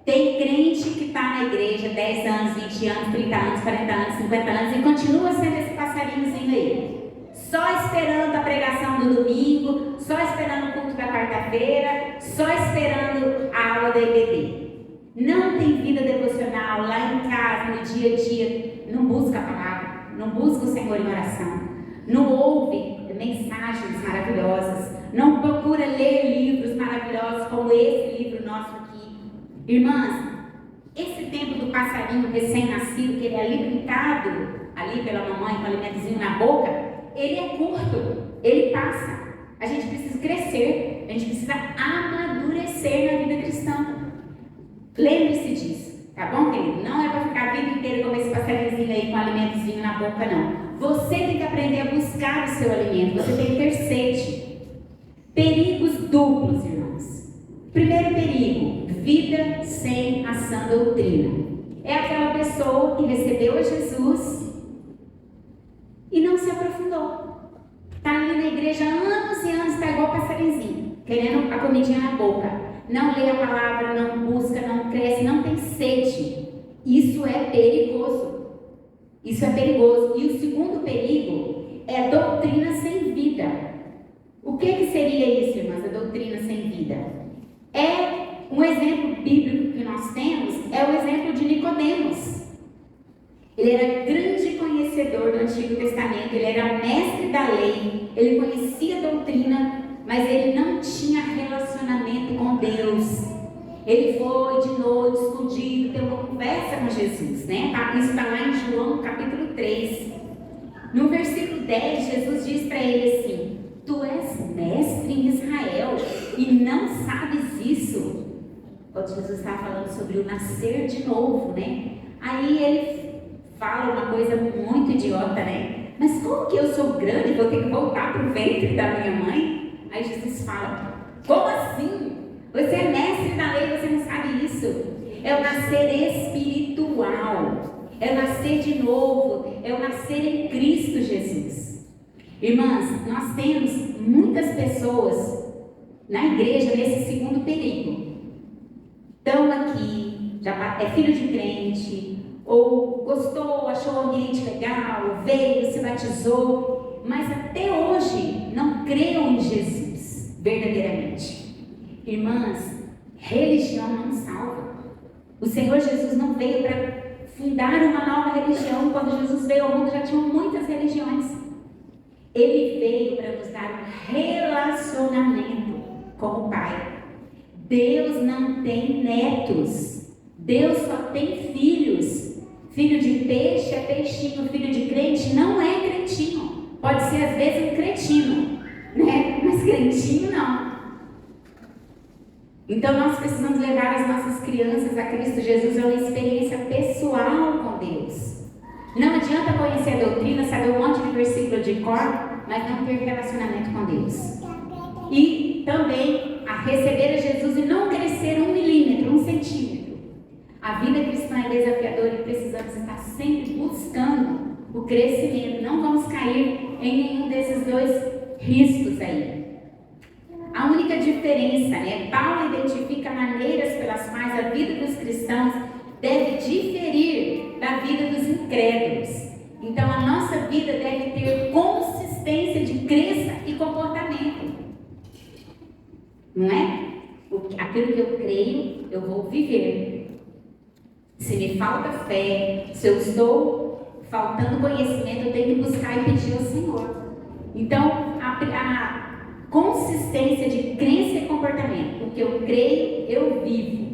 Tem crente que está na igreja 10 anos, 20 anos, 30 anos, 40 anos, 50 anos e continua sendo esse passarinhozinho aí. Só esperando a pregação do domingo, só esperando o culto da quarta-feira, só esperando a aula da IBD. Não tem vida devocional lá em casa, no dia a dia, não busca a palavra, não busca o Senhor em oração, não ouve mensagens maravilhosas, não procura ler livros maravilhosos como esse livro nosso aqui. Irmãs, esse tempo do passarinho recém-nascido, que ele é alimentado ali pela mamãe com um alimentozinho na boca, ele é curto, ele passa. A gente precisa crescer, a gente precisa amadurecer na vida cristã. Lembre-se disso, tá bom, querido? Não é para ficar a vida inteira como esse passarinhozinho aí com um alimentozinho na boca, não. Você tem que aprender a buscar o seu alimento, você tem que ter sede. Perigos duplos, irmãos. Primeiro perigo, vida sem a sã doutrina. É aquela pessoa que recebeu a Jesus e não se aprofundou. Está ali na igreja há anos e anos, está igual passarinhozinho, querendo a comidinha na boca. Não lê a palavra, não busca, não cresce, não tem sede. Isso é perigoso. Isso é perigoso. E o segundo perigo é doutrina sem vida. O que seria isso, irmãs, a doutrina sem vida? É um exemplo bíblico que nós temos, é o exemplo de Nicodemos. Ele era grande conhecedor do Antigo Testamento, ele era mestre da lei, ele conhecia a doutrina, mas ele não tinha relacionamento com Deus. Ele foi de noite, escondido, ter uma conversa com Jesus, né? Isso está lá em João capítulo 3. No versículo 10, Jesus diz para ele assim: tu és mestre em Israel e não sabes isso? Quando Jesus estava falando sobre o nascer de novo, né? Aí ele fala uma coisa muito idiota, né? Mas como que eu sou grande e vou ter que voltar para o ventre da minha mãe? Aí Jesus fala: como assim? Você é mestre da lei, você não sabe isso? É o nascer espiritual, é o nascer de novo, é o nascer em Cristo Jesus. Irmãs, nós temos muitas pessoas na igreja nesse segundo perigo. Estão aqui, já é filho de crente, ou gostou, achou o ambiente legal, veio, se batizou, mas até hoje não creram em Jesus verdadeiramente. Irmãs, religião não salva. O Senhor Jesus não veio para fundar uma nova religião. Quando Jesus veio ao mundo já tinham muitas religiões. Ele veio para nos dar um relacionamento com o Pai. Deus não tem netos. Deus só tem filhos. Filho de peixe é peixinho, filho de crente não é crentinho. Pode ser às vezes um cretino, né? Mas crentinho não. Então nós precisamos levar as nossas crianças a Cristo Jesus a uma experiência pessoal com Deus. Não adianta conhecer a doutrina, saber um monte de versículo de cor, mas não ter relacionamento com Deus. E também a receber a Jesus e não crescer 1 milímetro, 1 centímetro. A vida cristã é desafiadora e precisamos estar sempre buscando o crescimento. Não vamos cair em nenhum desses dois riscos aí. A única diferença, né? Paulo identifica maneiras pelas quais a vida dos cristãos deve diferir da vida dos incrédulos. Então, a nossa vida deve ter consistência de crença e comportamento. Não é? Aquilo que eu creio, eu vou viver. Se me falta fé, se eu estou faltando conhecimento, eu tenho que buscar e pedir ao Senhor. Então, a consistência de crença e comportamento. O que eu creio, eu vivo.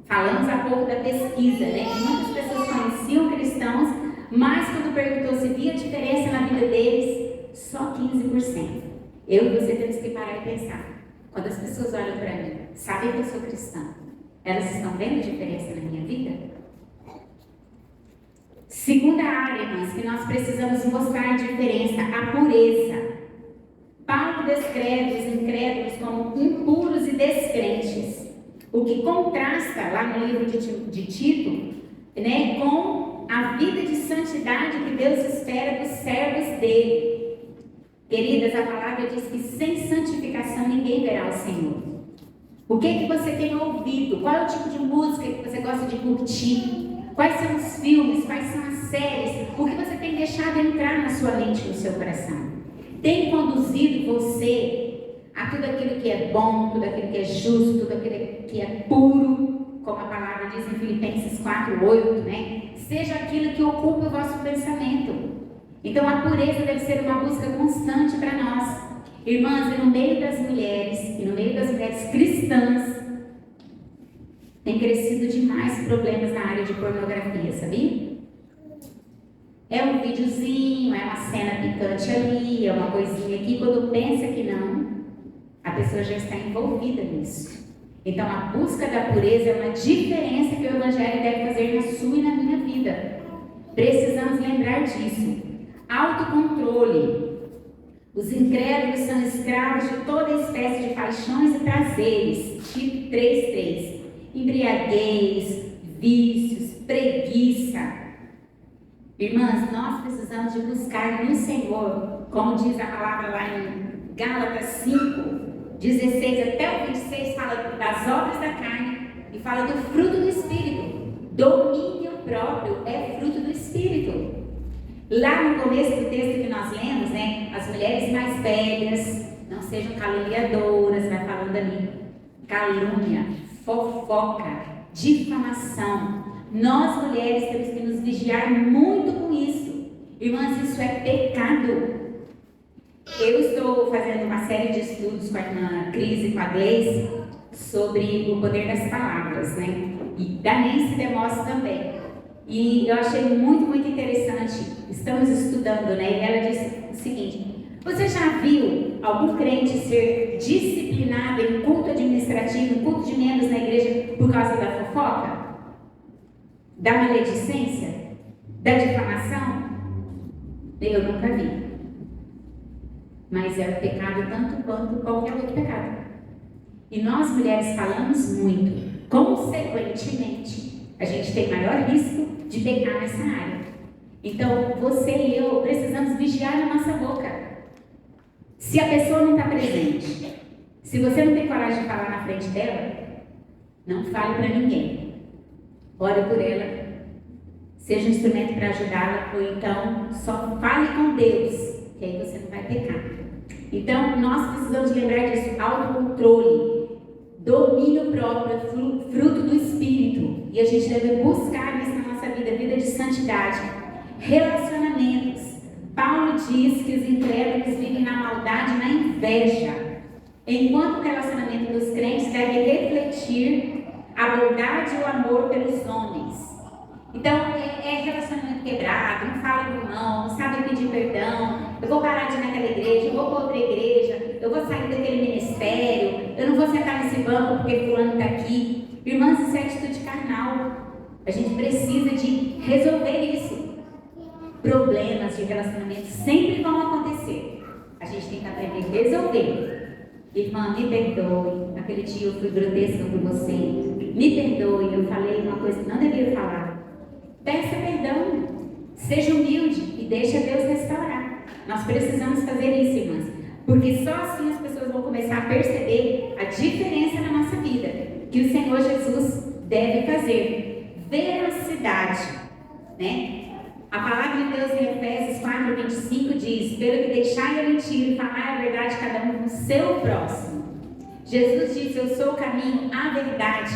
Falamos há pouco da pesquisa, né? Muitas pessoas conheciam cristãos, mas quando perguntou se via diferença na vida deles, só 15%. Eu e você temos que parar e pensar. Quando as pessoas olham para mim, sabem que eu sou cristã, elas estão vendo diferença na minha vida? Segunda área, irmãs, que nós precisamos mostrar diferença, a pureza. Paulo descreve os incrédulos como impuros e descrentes, o que contrasta lá no livro de Tito, né, com a vida de santidade Deus espera dos servos dele. Queridas, a palavra diz que sem santificação ninguém verá o Senhor. O que você tem ouvido? Qual é o tipo de música que você gosta de curtir? Quais são os filmes? Quais são as séries? O que você tem deixado entrar na sua mente, no seu coração? Tem conduzido você a tudo aquilo que é bom, tudo aquilo que é justo, tudo aquilo que é puro, como a palavra diz em Filipenses 4:8, né? Seja aquilo que ocupe o vosso pensamento. Então a pureza deve ser uma busca constante para nós. Irmãs, e no meio das mulheres, e no meio das mulheres cristãs, tem crescido demais problemas na área de pornografia, sabia? É um videozinho, é uma cena picante ali, é uma coisinha aqui. Quando pensa que não, a pessoa já está envolvida nisso. Então a busca da pureza é uma diferença que o Evangelho deve fazer na sua e na minha vida. Precisamos lembrar disso. Autocontrole. Os incrédulos são escravos de toda espécie de paixões e prazeres. Tipo 3:3. Embriaguez, vícios, preguiça. Irmãs, nós precisamos de buscar no Senhor, como diz a palavra lá em Gálatas 5:16 até o 26, fala das obras da carne e fala do fruto do Espírito. Domínio próprio é fruto do Espírito. Lá no começo do texto que nós lemos, né, as mulheres mais velhas não sejam caluniadoras, vai falando ali, calúnia, fofoca, difamação. Nós mulheres temos que nos vigiar muito com isso. Irmãs, isso é pecado. Eu estou fazendo uma série de estudos com a irmã Cris e com a Gleice sobre o poder das palavras, né? E da Nancy DeMoss também. E eu achei muito, muito interessante. Estamos estudando, né? E ela disse o seguinte: você já viu algum crente ser disciplinado em culto administrativo, em culto de membros na igreja por causa da fofoca? Da maledicência? Da difamação? Eu nunca vi. Mas é um pecado tanto quanto qualquer outro pecado. E nós mulheres falamos muito. Consequentemente, a gente tem maior risco de pecar nessa área. Então, você e eu precisamos vigiar a nossa boca. Se a pessoa não está presente, se você não tem coragem de falar na frente dela, não fale para ninguém. Ore por ela, seja um instrumento para ajudá-la, ou então só fale com Deus, que aí você não vai pecar. Então, nós precisamos lembrar disso: autocontrole, domínio próprio, fruto do Espírito. E a gente deve buscar isso na nossa vida, vida de santidade. Relacionamentos. Paulo diz que os incrédulos vivem na maldade e na inveja, enquanto o relacionamento dos crentes deve refletir a bondade e o amor pelos homens. Então, é relacionamento quebrado, não fala com o irmão, não sabe pedir perdão. Eu vou parar de ir naquela igreja, eu vou para outra igreja, eu vou sair daquele ministério, eu não vou sentar nesse banco porque fulano está aqui. Irmãs, isso é atitude carnal. A gente precisa de resolver isso. Problemas de relacionamento sempre vão acontecer. A gente tem que aprender a resolver. Irmã, me perdoe, aquele dia eu fui grotesca com você. Me perdoe, eu falei uma coisa que não devia falar. Peça perdão, seja humilde e deixe Deus restaurar. Nós precisamos fazer isso, irmãs, porque só assim as pessoas vão começar a perceber a diferença na nossa vida que o Senhor Jesus deve fazer. Veracidade, né? A palavra de Deus em Efésios 4:25 diz: pelo que deixai a mentira e falar a verdade cada um com o seu próximo. Jesus disse: eu sou o caminho, a verdade.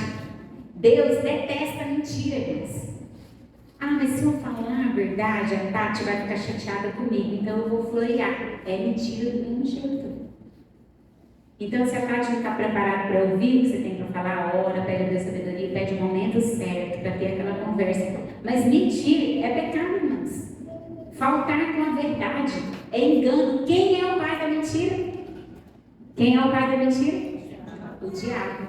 Deus detesta a mentira, irmãs. Ah, mas se eu falar a verdade, a Tati vai ficar chateada comigo, então eu vou florear. É mentira do mesmo jeito. Então, se a Tati não está preparada para ouvir o que você tem para falar, ora, pede a Deus sabedoria, pede o momento certo para ter aquela conversa. Mas mentir é pecado, irmãs. Faltar com a verdade é engano. Quem é o pai da mentira? Quem é o pai da mentira? O diabo.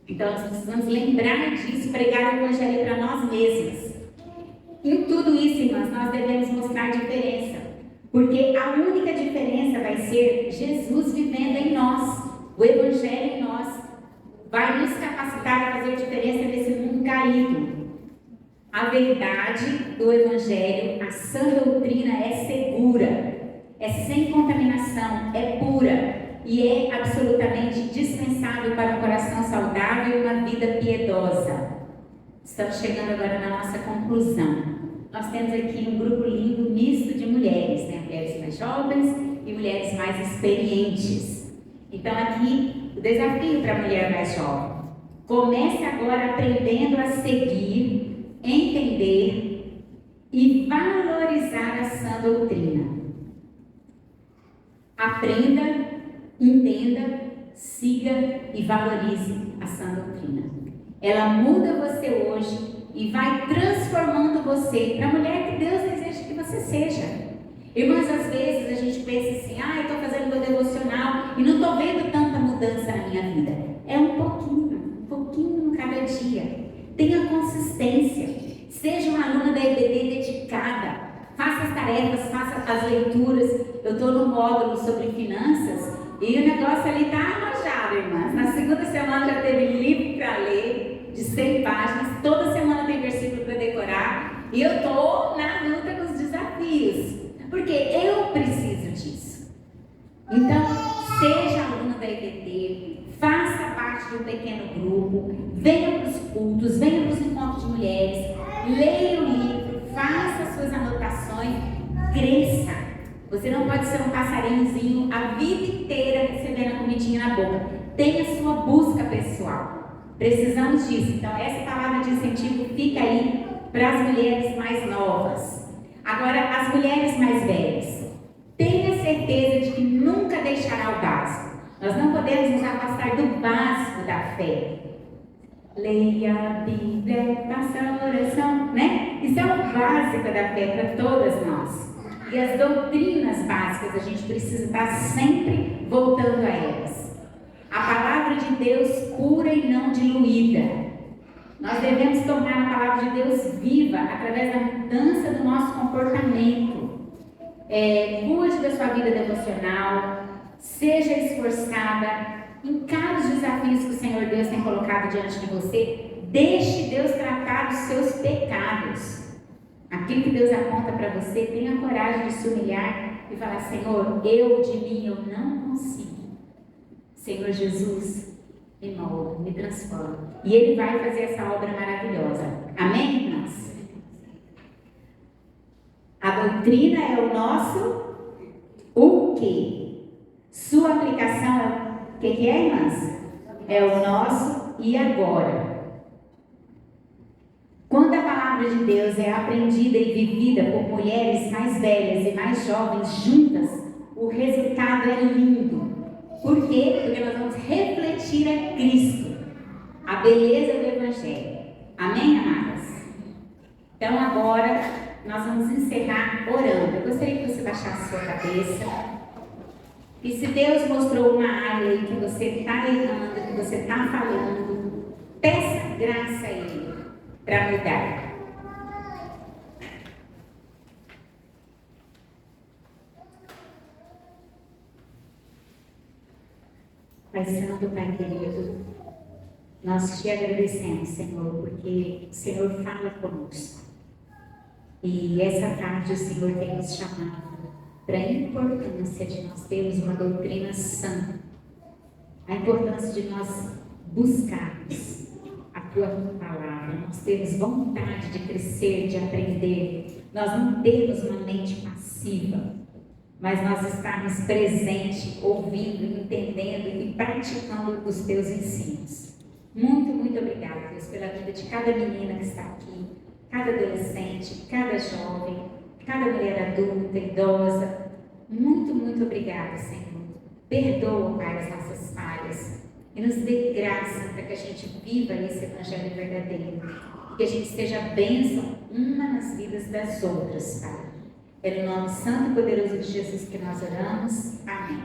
Então, nós precisamos lembrar disso, pregar o evangelho para nós mesmos. Em tudo isso, irmãs, nós devemos mostrar diferença. Porque a única diferença vai ser Jesus vivendo em nós. O evangelho em nós vai nos capacitar a fazer diferença nesse mundo caído. A verdade do Evangelho, a sã doutrina é segura, é sem contaminação, é pura e é absolutamente dispensável para um coração saudável e uma vida piedosa. Estamos chegando agora na nossa conclusão. Nós temos aqui um grupo lindo, misto de mulheres, né? Mulheres mais jovens e mulheres mais experientes. Então aqui o desafio para a mulher mais jovem. Comece agora aprendendo a seguir, entender e valorizar a sã doutrina. Aprenda, entenda, siga e valorize a sã doutrina. Ela muda você hoje e vai transformando você para a mulher que Deus deseja que você seja. Irmãs, às vezes a gente pensa assim, eu estou fazendo meu devocional e não estou vendo tanta mudança na minha vida. É um pouquinho cada dia. Tenha consistência. Seja uma aluna da EBD dedicada. Faça as tarefas, faça as leituras. Eu estou no módulo sobre finanças e o negócio ali está arranjado, irmãs. Na segunda semana já teve livro para ler, de 100 páginas. Toda semana tem versículo para decorar. E eu estou na luta com os desafios. Porque eu preciso disso. Então, seja aluna da EBD, faça parte de um pequeno grupo, venha para os cultos, venha para os encontros de mulheres, leia o livro, faça suas anotações, cresça. Você não pode ser um passarinhozinho a vida inteira recebendo a comidinha na boca. Tenha sua busca pessoal. Precisamos disso. Então, essa palavra de incentivo fica aí para as mulheres mais novas. Agora, as mulheres mais velhas, tenha certeza de que nunca deixará o básico. Nós não podemos nos afastar do básico da fé. Leia a Bíblia, faça a oração, né? Isso é o básico da fé para todas nós. E as doutrinas básicas, a gente precisa estar sempre voltando a elas. A palavra de Deus pura e não diluída. Nós devemos tornar a palavra de Deus viva através da mudança do nosso comportamento. Cuide da sua vida devocional, seja esforçada, encare os desafios que o Senhor Deus tem colocado diante de você. Deixe Deus tratar dos seus pecados. Aquilo que Deus aponta para você, tenha coragem de se humilhar e falar: Senhor, eu de mim eu não consigo. Senhor Jesus, me molda, me transforma. E Ele vai fazer essa obra maravilhosa. Amém, irmãs? A doutrina é o nosso o quê? Sua aplicação é o que é, irmãs? É o nosso e agora. Quando a palavra de Deus é aprendida e vivida por mulheres mais velhas e mais jovens juntas, o resultado é lindo. Por quê? Porque nós vamos refletir a Cristo, a beleza do Evangelho. Amém, amadas? Então agora nós vamos encerrar orando. Eu gostaria que você baixasse sua cabeça. E se Deus mostrou uma área aí que você está errando, que você está falando, peça graça a Ele para mudar. Pai Santo, Pai querido, nós te agradecemos, Senhor, porque o Senhor fala conosco. E essa tarde o Senhor tem nos chamado para a importância de nós termos uma doutrina sã, a importância de nós buscarmos a Tua palavra, nós termos vontade de crescer, de aprender, nós não termos uma mente passiva, mas nós estarmos presentes, ouvindo, entendendo e praticando os Teus ensinos. Muito, muito obrigada, Deus, pela vida de cada menina que está aqui, cada adolescente, cada jovem, cada mulher adulta, idosa. Muito, muito obrigada, Senhor. Perdoa, Pai, as nossas falhas e nos dê graça para que a gente viva esse Evangelho verdadeiro, que a gente seja bênção uma nas vidas das outras, Pai. É no nome santo e poderoso de Jesus que nós oramos. Amém.